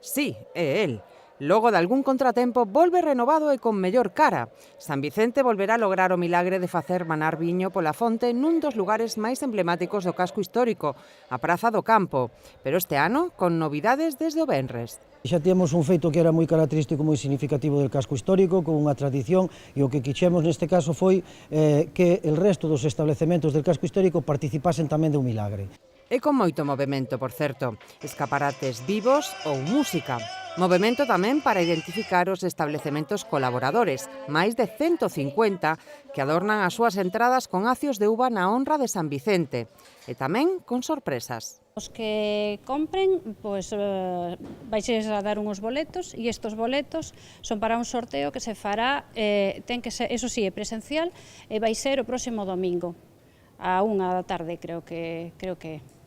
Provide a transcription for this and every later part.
Sí, é el. Logo de algún contratempo, volve renovado e con mellor cara. San Vicente volverá a lograr o milagre de facer manar viño pola fonte nun dos lugares máis emblemáticos do casco histórico, a Praza do Campo, pero este ano con novidades desde o venres. Xa temos un feito que era moi característico, moi significativo del casco histórico, con unha tradición, e o que quixemos neste caso foi que el resto dos establecementos del casco histórico participasen tamén do milagre. E con moito movemento, por certo, escaparates vivos ou música. Movemento tamén para identificar os establecementos colaboradores, máis de 150 que adornan as súas entradas con acios de uva na honra de San Vicente, e tamén con sorpresas. Os que compren, pois, vais a dar uns boletos, e estes boletos son para un sorteo que se fará, ten que ser, eso sí, é presencial, e vai ser o próximo domingo, a 1 da tarde, creo que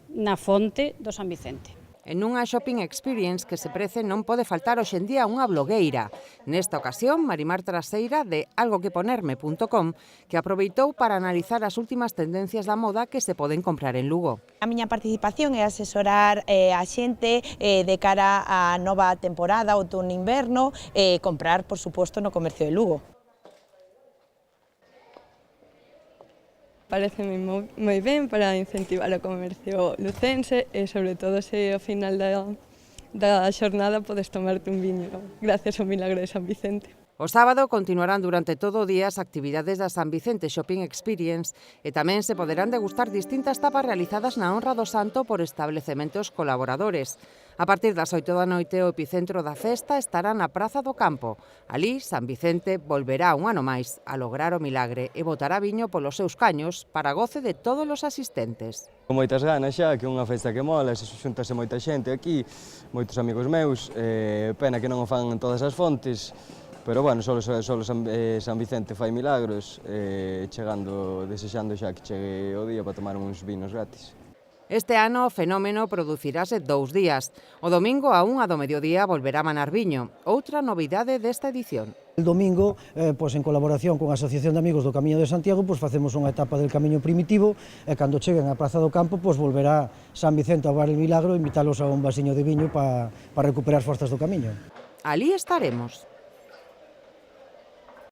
na fonte do San Vicente. En unha shopping experience que se prece non pode faltar hoxe en día unha blogueira. Nesta ocasión, Marimar Traseira de algoqueponerme.com, que aproveitou para analizar as últimas tendencias da moda que se poden comprar en Lugo. A miña participación é asesorar a xente de cara á nova temporada, outono-inverno, e comprar, por suposto, no comercio de Lugo. Pareceme moi ben para incentivar o comercio lucense e, sobre todo, se ao final da xornada podes tomarte un viño gracias ao milagre de San Vicente. O sábado continuarán durante todo o día as actividades da San Vicente Shopping Experience e tamén se poderán degustar distintas tapas realizadas na honra do santo por establecementos colaboradores. A partir das 8 da noite, o epicentro da festa estará na Praza do Campo. Alí, San Vicente volverá un ano máis a lograr o milagre e botará viño polos seus caños para goce de todos os asistentes. Con moitas ganas xa, que é unha festa que mola, se xuntase moita xente aquí, moitos amigos meus, pena que non o fan en todas as fontes, pero bueno, solo San Vicente fai milagros, desexando xa que chegue o día para tomar uns vinos gratis. Este ano o fenómeno producirase 2 días. O domingo a 1 do mediodía volverá a manar viño, outra novidade desta edición. El domingo, en colaboración con a Asociación de Amigos do Camiño de Santiago, facemos unha etapa del Camiño Primitivo, e cando cheguen á Praza do Campo, volverá San Vicente a bar el milagro e invitálos a un vasiño de viño para recuperar forzas do camiño. Alí estaremos.